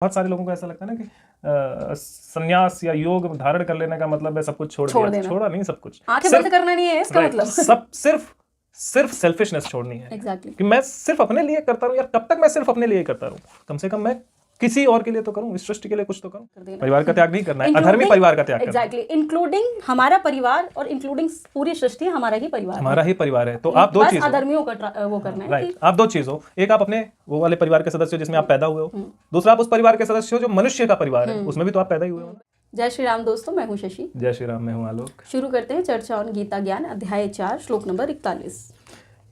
बहुत सारे लोगों को ऐसा लगता है ना कि संन्यास या योग धारण कर लेने का मतलब है सब कुछ छोड़ दिया। छोड़ा नहीं सब कुछ, आंखें बंद करना नहीं है इसका मतलब। सब सिर्फ सेल्फिशनेस छोड़नी है। एग्जैक्टली कि मैं सिर्फ अपने लिए करता रहूं यार, कब तक मैं सिर्फ अपने लिए करता रहूं? कम से कम मैं किसी और के लिए तो करूं, इस सृष्टि के लिए कुछ तो करूं। परिवार का त्याग नहीं करना है, अधर्मी परिवार का त्याग करना है। एग्जैक्टली, इंक्लूडिंग हमारा परिवार और इंक्लूडिंग पूरी सृष्टि हमारा ही परिवार है। तो आप दो चीज अधर्मियों का वो करना है। राइट, आप दो चीज हो, एक आप अपने वो वाले परिवार के सदस्य हो जिसमें आप पैदा हुए हो, दूसरा आप उस परिवार के सदस्य हो जो मनुष्य का परिवार है, उसमें भी तो आप पैदा ही हुए हो। जय श्री राम दोस्तों, मैं हूं शशि। जय श्री राम, मैं हूं आलोक। शुरू करते हैं चर्चा ऑन गीता ज्ञान, अध्याय 4, श्लोक नंबर 41।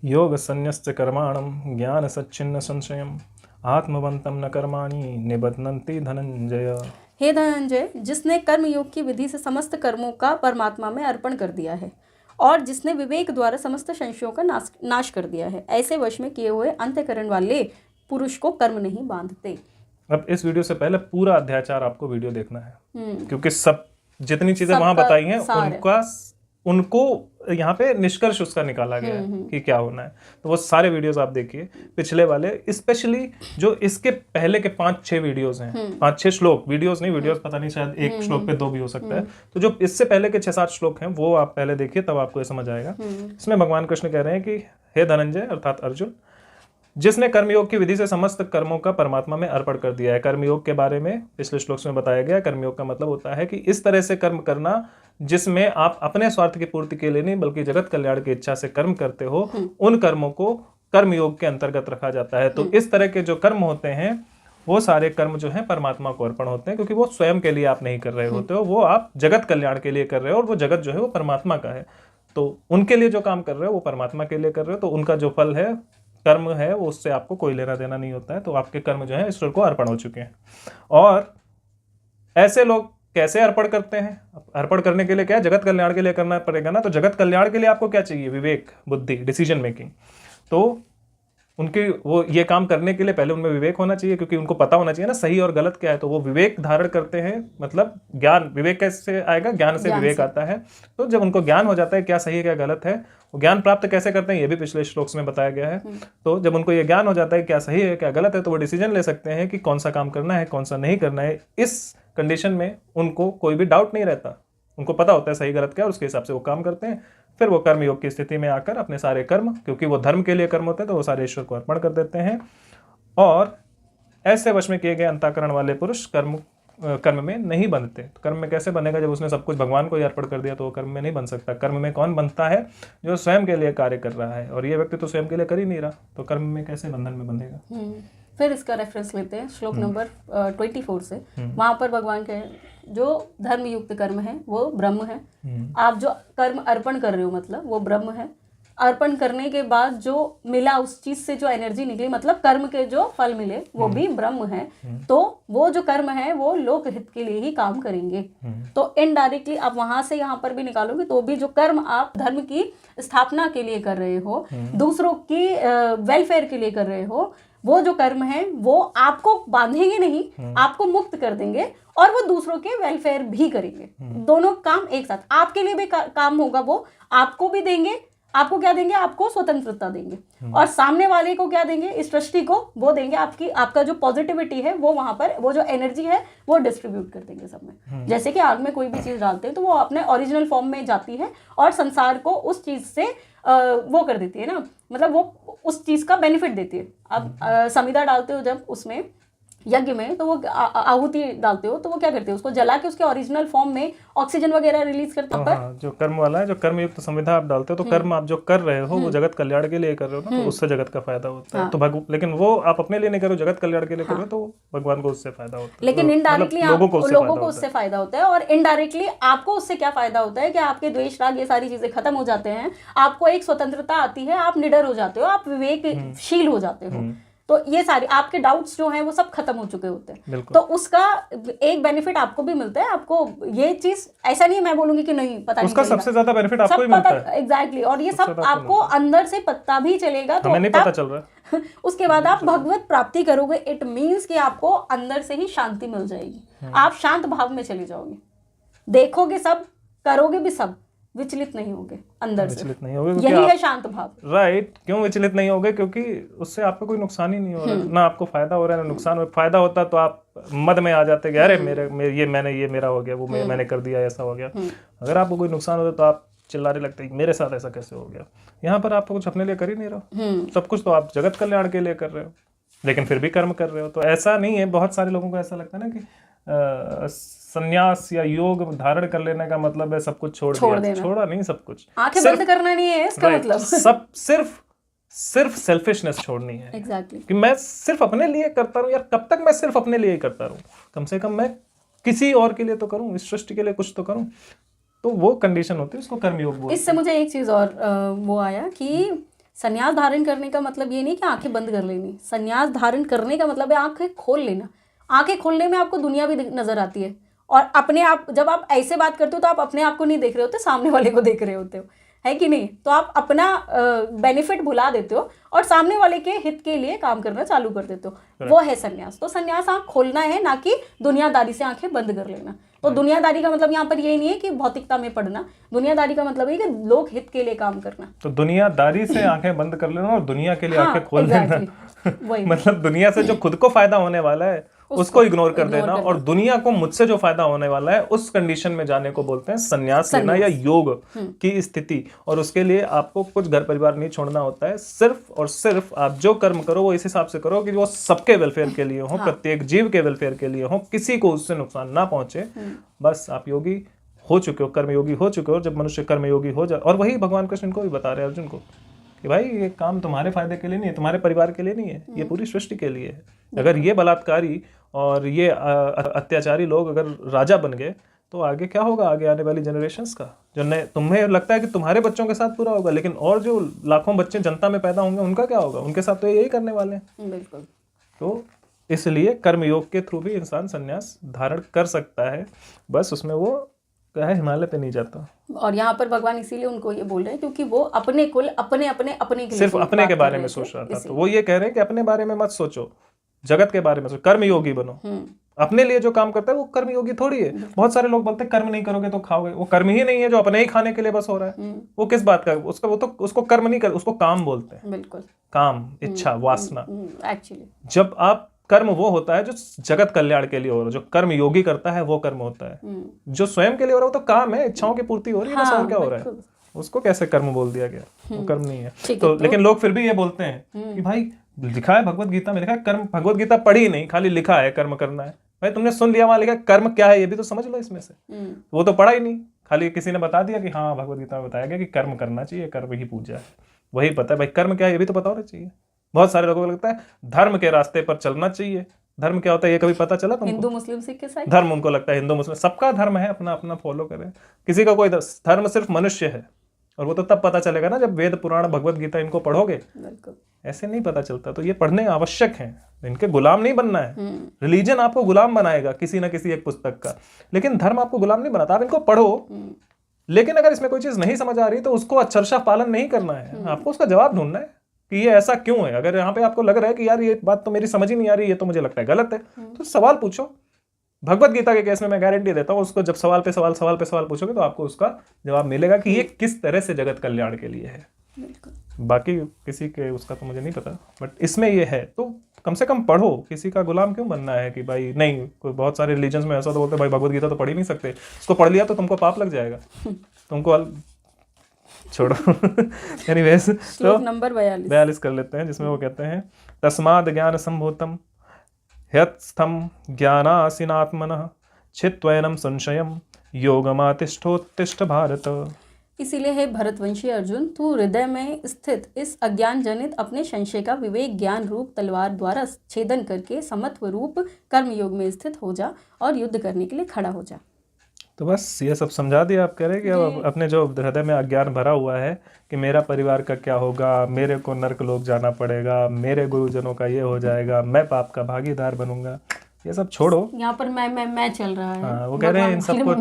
योग संन्यस्य कर्माणं ज्ञान सच्चिन्न संशयम् आत्मवन्तं न कर्माणि निबध्नन्ति धनंजय। हे धनंजय, जिसने कर्म योग की विधि से समस्त कर्मों का परमात्मा में अर्पण कर दिया है और जिसने विवेक द्वारा समस्त संशयों का नाश कर दिया है, ऐसे वश में किए हुए अंतःकरण वाले पुरुष को कर्म नहीं बांधते। अब इस वीडियो से पहले पूरा अध्याय 4 आपको वीडियो देखना है, क्योंकि सब जितनी चीजें वहां बताई हैं उनको यहाँ पे निष्कर्ष उसका निकाला गया है कि क्या होना है। तो वो सारे वीडियोस आप देखिए, पिछले वाले, स्पेशली जो इसके पहले के 5-6 वीडियोस हैं, 5-6 श्लोक, वीडियोस नहीं, वीडियोस पता नहीं, शायद एक श्लोक पे 2 भी हो सकता है। तो जो इससे पहले के 6-7 श्लोक हैं वो आप पहले देखिए, तब आपको ये समझ आएगा। इसमें भगवान कृष्ण कह रहे हैं कि हे धनंजय अर्थात अर्जुन, जिसने कर्मयोग की विधि से समस्त कर्मों का परमात्मा में अर्पण कर दिया है। कर्मयोग के बारे में पिछले श्लोक में बताया गया। कर्मयोग का मतलब होता है कि इस तरह से कर्म करना जिसमें आप अपने स्वार्थ की पूर्ति के लिए नहीं बल्कि जगत कल्याण की इच्छा से कर्म करते हो, उन कर्मों को कर्मयोग के अंतर्गत रखा जाता है। तो इस तरह के जो कर्म होते हैं वो सारे कर्म जो हैं परमात्मा को अर्पण होते हैं, क्योंकि वो स्वयं के लिए आप नहीं कर रहे होते हो, वो आप जगत कल्याण के लिए कर रहे हो, और वो जगत जो है वो परमात्मा का है। तो उनके लिए जो काम कर रहे हो वो परमात्मा के लिए कर रहे हो, तो उनका जो फल है, कर्म है, वो उससे आपको कोई लेना देना नहीं होता है। तो आपके कर्म जो है ईश्वर को अर्पण हो चुके हैं। और ऐसे लोग कैसे अर्पण करते हैं? अर्पण करने के लिए क्या है, जगत कल्याण के लिए करना पड़ेगा ना। तो जगत कल्याण के लिए आपको क्या चाहिए? विवेक, बुद्धि, डिसीजन मेकिंग। तो उनके वो ये काम करने के लिए पहले उनमें विवेक होना चाहिए, क्योंकि उनको पता होना चाहिए ना सही और गलत क्या है। तो वो विवेक धारण करते हैं, मतलब ज्ञान। विवेक कैसे आएगा? ज्ञान से विवेक आता है। तो जब उनको ज्ञान हो जाता है क्या सही है क्या गलत है, वो ज्ञान प्राप्त कैसे करते हैं ये भी पिछले श्लोक में बताया गया है। तो जब उनको ये ज्ञान हो जाता है क्या सही है क्या गलत है, तो वो डिसीजन ले सकते हैं कि कौन सा काम करना है कौन सा नहीं करना है। इस कंडीशन में उनको कोई भी डाउट नहीं रहता, उनको पता होता है सही गलत क्या, और उसके हिसाब से वो काम करते हैं। फिर वो कर्म योग की स्थिति में आकर अपने सारे कर्म, क्योंकि वो धर्म के लिए कर्म होते हैं, तो वो सारे ईश्वर को अर्पण कर देते हैं। और ऐसे वश में किए गए अंतःकरण वाले पुरुष कर्म में नहीं बंधते। तो कर्म में कैसे बनेगा? जब उसने सब कुछ भगवान को ही अर्पण कर दिया तो वो कर्म में नहीं बन सकता। कर्म में कौन बनता है? जो स्वयं के लिए कार्य कर रहा है, और ये व्यक्ति तो स्वयं के लिए कर ही नहीं रहा, तो कर्म में कैसे बंधन में बंधेगा? फिर इसका रेफरेंस लेते हैं श्लोक नंबर 24 से। वहां पर भगवान के जो धर्म युक्त कर्म है वो ब्रह्म है। आप जो कर्म अर्पण कर रहे हो मतलब वो ब्रह्म है। अर्पण करने के बाद जो मिला, उस चीज से जो एनर्जी निकली, मतलब कर्म के जो फल मिले वो भी ब्रह्म है। तो वो जो कर्म है वो लोक हित के लिए ही काम करेंगे। तो इनडायरेक्टली आप वहां से यहाँ पर भी निकालोगे तो भी जो कर्म आप धर्म की स्थापना के लिए कर रहे हो, दूसरों की वेलफेयर के लिए कर रहे हो, वो जो कर्म है वो आपको बांधेंगे नहीं, आपको मुक्त कर देंगे, और वो दूसरों के वेलफेयर भी करेंगे। दोनों काम एक साथ, आपके लिए भी काम होगा, वो आपको भी देंगे। आपको क्या देंगे? आपको स्वतंत्रता देंगे। और सामने वाले को क्या देंगे? इस सृष्टि को वो देंगे। आपका जो पॉजिटिविटी है वो वहां पर, वो जो एनर्जी है वो डिस्ट्रीब्यूट कर देंगे सब में। जैसे कि आग में कोई भी चीज डालते हैं तो वो अपने ओरिजिनल फॉर्म में जाती है और संसार को उस चीज से वो कर देती है ना, मतलब वो उस चीज का बेनिफिट देती है। अब समिधा डालते हो जब उसमें यज्ञ में, तो वो आहुति डालते हो तो वो क्या करते हैं? उसको जला के उसके ओरिजिनल फॉर्म में ऑक्सीजन वगैरह रिलीज करते हैं। जो कर्म वाला है, जो कर्म युक्त संविधा आप डालते हो, तो कर्म आप जो कर रहे हो वो जगत कल्याण के लिए कर रहे हो ना, तो उससे जगत का फायदा होता है। तो लेकिन वो आप अपने लिए नहीं कर रहे हो, जगत कल्याण के लिए कर रहे हो, तो भगवान को उससे फायदा होता है। लेकिन इनडायरेक्टली लोगों को उससे फायदा होता है। और इनडायरेक्टली आपको उससे क्या फायदा होता है कि आपके द्वेष राग ये सारी चीजें खत्म हो जाते हैं, आपको एक स्वतंत्रता आती है, आप निडर हो जाते हो, आप विवेकशील हो जाते हो। तो ये सारे आपके डाउट्स जो हैं वो सब खत्म हो चुके होते हैं। तो उसका एक बेनिफिट आपको भी मिलता है। आपको ये चीज ऐसा नहीं मैं बोलूंगी कि नहीं पता नहीं, उसका सबसे ज्यादा बेनिफिट आपको ही मिलता है। एग्जैक्टली। और ये सब आपको अंदर से पता भी चलेगा, तो हमें नहीं पता चल रहा है। उसके बाद आप भगवत प्राप्ति करोगे। इट मीन्स कि आपको अंदर से ही शांति मिल जाएगी। आप शांत भाव में चले जाओगे, देखोगे सब, करोगे भी सब, विचलित नहीं होगे अंदर से, विचलित नहीं होगे, यही है शांत भाव। राइट। क्यों विचलित नहीं होगे? क्योंकि उससे आपको कोई नुकसान ही नहीं हो रहा है, ना आपको फायदा हो रहा है ना नुकसान हो रहा है। फायदा होता तो आप मद में आ जाते कि अरे ये मेरा हो गया, वो मैंने कर दिया, ऐसा हो गया। अगर आपको कोई नुकसान होता तो आप चिल्लाने लगते मेरे साथ ऐसा कैसे हो गया। यहाँ पर आप कुछ अपने लिए कर ही नहीं रहे हो, सब कुछ तो आप जगत कल्याण के लिए कर रहे हो, लेकिन फिर भी कर्म कर रहे हो। तो ऐसा नहीं है, बहुत सारे लोगों को ऐसा लगता है ना कि संन्यास या योग धारण कर लेने का मतलब है सब कुछ छोड़ दिया। छोड़ा नहीं सब कुछ, आंखें बंद करना नहीं है इसका मतलब। सब सिर्फ सेल्फिशनेस छोड़नी है। एग्जैक्टली कि मैं सिर्फ अपने लिए करता रहूं यार, कब तक मैं सिर्फ अपने लिए ही करता रहूं? कम से कम मैं किसी और के लिए तो करूं, इस सृष्टि के लिए कुछ तो करूं। तो वो कंडीशन होती है, उसको कर्मयोग बोलते हैं। इससे मुझे एक चीज और वो आया कि संन्यास धारण करने का मतलब ये नहीं कि आंखें बंद कर लेनी। संन्यास धारण करने का मतलब है आंखें खोल लेना। आंखें खोलने में आपको दुनिया भी नजर आती है, और अपने आप, जब आप ऐसे बात करते हो तो आप अपने आप को नहीं देख रहे होते, सामने वाले को देख रहे होते हो, है कि नहीं? तो आप अपना बेनिफिट भुला देते हो और सामने वाले के हित के लिए काम करना चालू कर देते हो। वो है संन्यास। तो संन्यास आंख खोलना है, ना कि दुनियादारी से आंखें बंद कर लेना। तो दुनियादारी का मतलब यहाँ पर ये नहीं है कि भौतिकता में पढ़ना, दुनियादारी का मतलब है कि लोक हित के लिए काम करना। तो दुनियादारी से आंखें बंद कर लेना और दुनिया के लिए आंखें खोल लेना। मतलब दुनिया से जो खुद को फायदा होने वाला है उसको इग्नोर कर देना, और दुनिया को मुझसे जो फायदा होने वाला है उस कंडीशन में जाने को बोलते हैं संन्यास लेना या योग की स्थिति। और उसके लिए आपको कुछ घर परिवार नहीं छोड़ना होता है। सिर्फ और सिर्फ आप जो कर्म करो वो इस हिसाब से करो कि वो सबके वेलफेयर के लिए हो, प्रत्येक जीव के वेलफेयर के लिए हो, किसी को उससे नुकसान ना पहुंचे। बस आप योगी हो चुके हो, कर्मयोगी हो चुके हो। जब मनुष्य कर्मयोगी हो जाए, और वही भगवान कृष्ण को भी बता रहे हैं अर्जुन को कि भाई ये काम तुम्हारे फायदे के लिए नहीं है, तुम्हारे परिवार के लिए नहीं है, ये पूरी सृष्टि के लिए है। अगर ये बलात्कारी और ये अत्याचारी लोग अगर राजा बन गए तो आगे क्या होगा? आगे आने वाली जनरेशंस का जो तुम्हें लगता है कि तुम्हारे बच्चों के साथ पूरा होगा, लेकिन और जो लाखों बच्चे जनता में पैदा होंगे उनका क्या होगा? उनके साथ तो यही करने वाले हैं। बिल्कुल। तो इसलिए कर्मयोग के थ्रू भी इंसान संन्यास धारण कर सकता है, बस उसमें वो क्या है, हिमालय पे नहीं जाता। और यहाँ पर भगवान इसीलिए उनको ये बोल रहे हैं क्योंकि वो अपने कुल अपने के लिए सिर्फ अपने के बारे में सोच रहा था। तो वो ये कह रहे हैं कि अपने बारे में मत सोचो, जगत के बारे में सोचो, कर्मयोगी बनो। अपने लिए जो काम करता है वो कर्मयोगी थोड़ी है। बहुत सारे लोग बोलते हैं कर्म नहीं करोगे तो खाओगे। वो कर्म ही नहीं है जो अपने ही खाने के लिए बस हो रहा है। वो किस बात का? उसको कर्म नहीं कर, उसको काम बोलते हैं। बिल्कुल। काम, इच्छा, वासना। एक्चुअली जब आप कर्म वो होता है जो जगत कल्याण के लिए हो रहा है, जो कर्म योगी करता है वो कर्म होता है। जो स्वयं के लिए हो रहा है वो तो काम है, इच्छाओं की पूर्ति हो रही है, बस और क्या हो रहा है? उसको कैसे कर्म बोल दिया गया? वो कर्म नहीं है। तो लेकिन लोग फिर भी ये बोलते हैं कि भाई लिखा है भगवत गीता में, लिखा है कर्म। भगवत गीता पढ़ी नहीं, खाली लिखा है कर्म करना है। भाई तुमने सुन लिया वहां लिखा कर्म क्या है ये भी तो समझ लो इसमें से। वो तो पढ़ा ही नहीं, खाली किसी ने बता दिया कि हाँ भगवत गीता में बताया गया कि कर्म करना चाहिए, कर्म ही पूजा है, वही पता है। भाई कर्म क्या है ये भी तो पता होना चाहिए। बहुत सारे लोगों को लगता है धर्म के रास्ते पर चलना चाहिए। धर्म क्या होता है ये कभी पता चला तुमको? हिंदू मुस्लिम सिख ईसाई धर्म उनको लगता है हिंदू मुस्लिम सबका धर्म है, अपना अपना फॉलो करे। किसी का कोई धर्म सिर्फ मनुष्य है, और वो तो तब पता चलेगा ना जब वेद पुराण भगवत गीता इनको पढ़ोगे। ऐसे नहीं पता चलता। तो ये पढ़ने आवश्यक हैं, इनके गुलाम नहीं बनना है। रिलीजन आपको गुलाम बनाएगा किसी ना किसी एक पुस्तक का, लेकिन धर्म आपको गुलाम नहीं बनाता। आप इनको पढ़ो, लेकिन अगर इसमें कोई चीज नहीं समझ आ रही तो उसको अक्षरशः पालन नहीं करना है, आपको उसका जवाब ढूंढना है कि ये ऐसा क्यों है। अगर यहाँ पे आपको लग रहा है कि यार ये बात तो मेरी समझ ही नहीं आ रही, ये तो मुझे लगता है गलत है, तो सवाल पूछो। भगवत गीता के केस में मैं गारंटी देता हूँ, उसको जब सवाल पे सवाल पूछोगे तो आपको उसका जवाब मिलेगा कि ये किस तरह से जगत कल्याण के लिए है। बाकी किसी के उसका तो मुझे नहीं पता, बट इसमें ये है। तो कम से कम पढ़ो, किसी का गुलाम क्यों बनना है कि भाई नहीं। कोई बहुत सारे रिलीजन्स में ऐसा तो बोलते हैं भाई भगवत गीता तो पढ़ ही नहीं सकते, इसको पढ़ लिया तो तुमको पाप लग जाएगा, तुमको छोड़ो। एनीवेज, तो नंबर 42 कर लेते हैं, जिसमें वो कहते हैं तस्माद ज्ञान संभूतम ह्यत्स्थम ज्ञानासीनात्मनः छित्त्वैनं संशयं योगमातिष्ठोत्तिष्ठ भारत। इसीलिए हे भरतवंशी अर्जुन, तू हृदय में स्थित इस अज्ञान जनित अपने संशय का विवेक ज्ञान रूप तलवार द्वारा छेदन करके समत्व रूप कर्म योग में स्थित हो जा और युद्ध करने के लिए खड़ा हो जा। तो बस ये सब समझा दिया। आप कह रहे हैं कि अब अपने जो हृदय में अज्ञान भरा हुआ है कि मेरा परिवार का क्या होगा, मेरे को नर्क लोक जाना पड़ेगा, मेरे गुरुजनों का ये हो जाएगा, मैं पाप का भागीदार बनूंगा, ये सब छोड़ो। यहाँ पर मैं चल रहा है। हाँ, वो कह रहे हैं इन सबको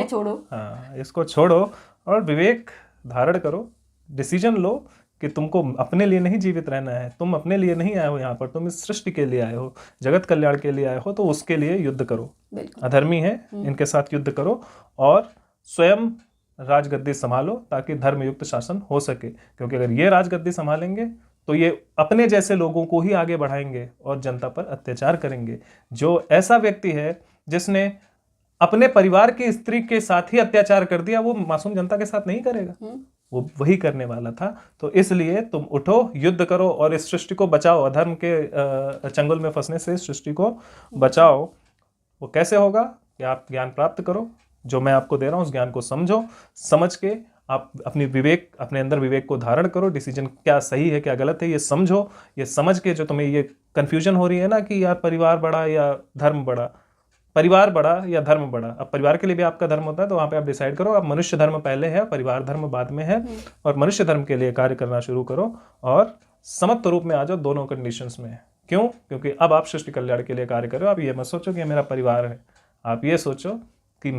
छोड़ो। हाँ, इसको छोड़ो और विवेक धारण करो, डिसीजन लो कि तुमको अपने लिए नहीं जीवित रहना है। तुम अपने लिए नहीं आए हो यहाँ पर, तुम इस सृष्टि के लिए आए हो, जगत कल्याण के लिए आए हो, तो उसके लिए युद्ध करो। अधर्मी है इनके साथ युद्ध करो और स्वयं राजगद्दी संभालो ताकि धर्मयुक्त शासन हो सके, क्योंकि अगर ये राजगद्दी संभालेंगे तो ये अपने जैसे लोगों को ही आगे बढ़ाएंगे और जनता पर अत्याचार करेंगे। जो ऐसा व्यक्ति है जिसने अपने परिवार की स्त्री के साथ ही अत्याचार कर दिया, वो मासूम जनता के साथ नहीं करेगा, वो वही करने वाला था। तो इसलिए तुम उठो, युद्ध करो और इस सृष्टि को बचाओ, अधर्म के चंगुल में फंसने से इस सृष्टि को बचाओ। वो कैसे होगा कि आप ज्ञान प्राप्त करो, जो मैं आपको दे रहा हूँ उस ज्ञान को समझो, समझ के आप अपने अंदर विवेक को धारण करो, डिसीजन क्या सही है क्या गलत है ये समझो। ये समझ के जो तुम्हें ये कंफ्यूजन हो रही है ना कि यार परिवार बड़ा या धर्म बड़ा, परिवार बड़ा या धर्म बड़ा, अब परिवार के लिए भी आपका धर्म होता है तो वहां पे आप डिसाइड करो, अब मनुष्य धर्म पहले है, परिवार धर्म बाद में है, और मनुष्य धर्म के लिए कार्य करना शुरू करो और समत्व रूप में आ जाओ दोनों कंडीशंस में। क्यों? क्योंकि अब आप सृष्टि कल्याण के लिए कार्य कर रहे हो। आप ये मत सोचो कि ये मेरा परिवार है, आप ये सोचो कि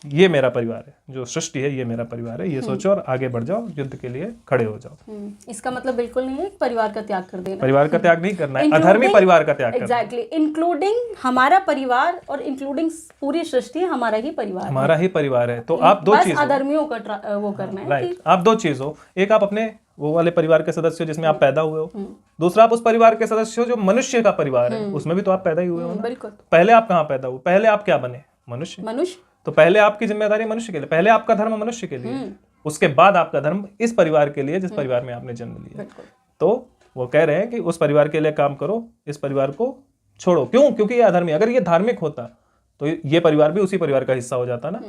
ये मेरा परिवार है, जो सृष्टि है ये मेरा परिवार है, ये सोचो और आगे बढ़ जाओ, युद्ध के लिए खड़े हो जाओ। इसका मतलब बिल्कुल नहीं है कि परिवार का त्याग कर देना, परिवार का त्याग नहीं करना है, अधर्मी परिवार का त्याग करना। एग्जैक्टली, इंक्लूडिंग हमारा परिवार और इंक्लूडिंग पूरी सृष्टि हमारा ही परिवार, हमारा ही परिवार है। तो आप दो चीज अधर्मियों का वो करना है, राइट। आप दो चीज हो, एक आप अपने वो वाले परिवार के सदस्य हो जिसमें आप पैदा हुए हो, दूसरा आप उस परिवार के सदस्य हो जो मनुष्य का परिवार है, उसमें भी तो आप पैदा ही हुए हो ना। बिल्कुल। पहले आप कहाँ पैदा हुए? पहले आप क्या बने? मनुष्य। तो पहले आपकी जिम्मेदारी मनुष्य के लिए, पहले आपका धर्म मनुष्य के लिए, उसके बाद आपका धर्म इस परिवार के लिए जिस परिवार में आपने जन्म लिया। तो वो कह रहे हैं कि उस परिवार के लिए काम करो, इस परिवार को छोड़ो। क्यों? क्योंकि ये अधर्मी, अगर ये धार्मिक होता तो ये परिवार भी उसी परिवार का हिस्सा हो जाता ना।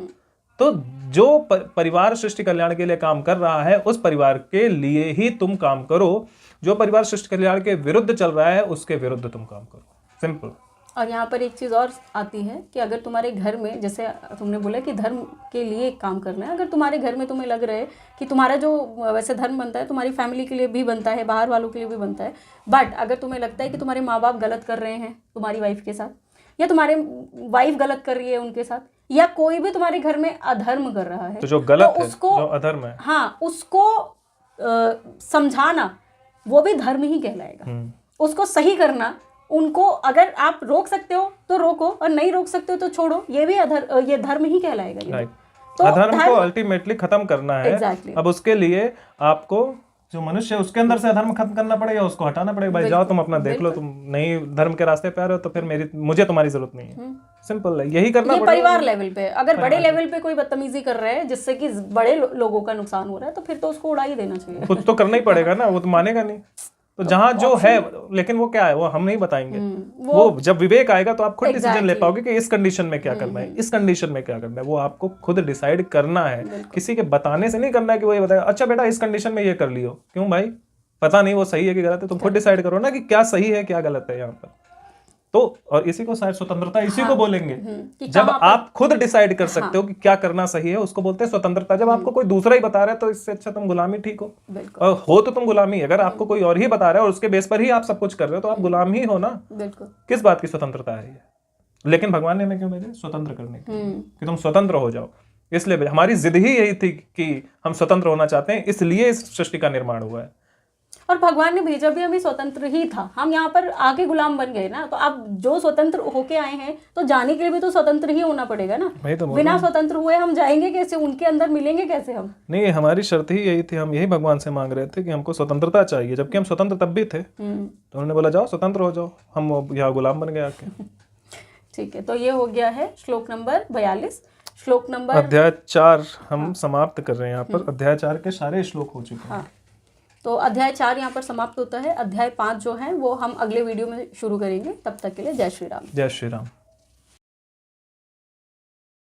तो जो परिवार सृष्टि कल्याण के लिए काम कर रहा है उस परिवार के लिए ही तुम काम करो, जो परिवार सृष्टि कल्याण के विरुद्ध चल रहा है उसके विरुद्ध तुम काम करो, सिंपल। और यहाँ पर एक चीज़ और आती है कि अगर तुम्हारे घर में, जैसे तुमने बोला कि धर्म के लिए काम करना है, अगर तुम्हारे घर में तुम्हें लग रहा है कि तुम्हारा जो वैसे धर्म बनता है तुम्हारी फैमिली के लिए भी बनता है, बाहर वालों के लिए भी बनता है, बट अगर तुम्हें लगता है कि तुम्हारे माँ बाप गलत कर रहे हैं तुम्हारी वाइफ के साथ, या तुम्हारे वाइफ गलत कर रही है उनके साथ, या कोई भी तुम्हारे घर में अधर्म कर रहा है, तो जो गलत तो उसको, जो अधर्म है, हाँ, उसको समझाना वो भी धर्म ही कहलाएगा। उसको सही करना, उनको अगर आप रोक सकते हो तो रोको और नहीं रोक सकते हो तो छोड़ो, ये भी ये धर्म ही कहलाएगा। तो अधर्म को अल्टीमेटली खत्म करना है। exactly. अब उसके लिए आपको जो मनुष्य है उसके अंदर से अधर्म खत्म करना पड़ेगा, उसको हटाना पड़ेगा। भाई जाओ तुम अपना देख लो, तुम नहीं धर्म के रास्ते पे आ रहे हो तो फिर मुझे तुम्हारी जरूरत नहीं है। सिंपल है, यही करना पड़ेगा। परिवार लेवल पे अगर बड़े लेवल पे कोई बदतमीजी कर रहा है जिससे कि बड़े लोगों का नुकसान हो रहा है तो फिर तो उसको उड़ा ही देना चाहिए। कुछ तो करना ही पड़ेगा ना, वो तो मानेगा नहीं। तो जहां जो है, लेकिन वो क्या है वो हम नहीं बताएंगे। वो जब विवेक आएगा तो आप खुद डिसीजन ले पाओगे कि इस कंडीशन में क्या करना है, इस कंडीशन में क्या करना है, वो आपको खुद डिसाइड करना है। किसी के बताने से नहीं करना है कि वो ये बताएगा अच्छा बेटा इस कंडीशन में ये कर लियो। क्यों भाई? पता नहीं वो सही है कि गलत है, तुम खुद डिसाइड करो ना कि क्या सही है क्या गलत है यहाँ पर। तो और इसी को शायद स्वतंत्रता इसी को बोलेंगे। जब आप खुद डिसाइड कर सकते हो कि क्या करना सही है उसको बोलते हैं स्वतंत्रता। जब आपको कोई दूसरा ही बता रहा है तो इससे अच्छा तुम गुलामी ठीक हो। और हो तो तुम गुलामी, अगर आपको कोई और ही बता रहा है और उसके बेस पर ही आप सब कुछ कर रहे हो तो आप गुलाम ही हो ना। किस बात की स्वतंत्रता है ये? लेकिन भगवान ने हमें क्यों भेजा? स्वतंत्र करने के लिए, कि तुम स्वतंत्र हो जाओ। इसलिए हमारी जिद ही यही थी कि हम स्वतंत्र होना चाहते हैं, इसलिए इस सृष्टि का निर्माण हुआ है। और भगवान ने भेजा भी हमें स्वतंत्र ही था। हम यहाँ पर आके गुलाम बन गए ना, तो अब जो स्वतंत्र होके आए हैं तो जाने के लिए भी तो स्वतंत्र ही होना पड़ेगा ना। तो बिना स्वतंत्र हुए हम जाएंगे कैसे? उनके अंदर मिलेंगे कैसे हम? नहीं, हमारी शर्त ही यही थी। हम यही भगवान से मांग रहे थे कि हमको स्वतंत्रता चाहिए, जबकि हम स्वतंत्र तब भी थे। तो उन्होंने बोला जाओ स्वतंत्र हो जाओ, हम यहाँ गुलाम बन गए आके। ठीक है, तो ये हो गया है श्लोक नंबर 42। श्लोक नंबर अध्याय 4 हम समाप्त कर रहे हैं यहाँ पर। अध्याय 4 के सारे श्लोक हो चुके हैं। तो अध्याय 4 यहाँ पर समाप्त होता है। अध्याय 5 जो है वो हम अगले वीडियो में शुरू करेंगे। तब तक के लिए जय श्री राम। जय श्री राम।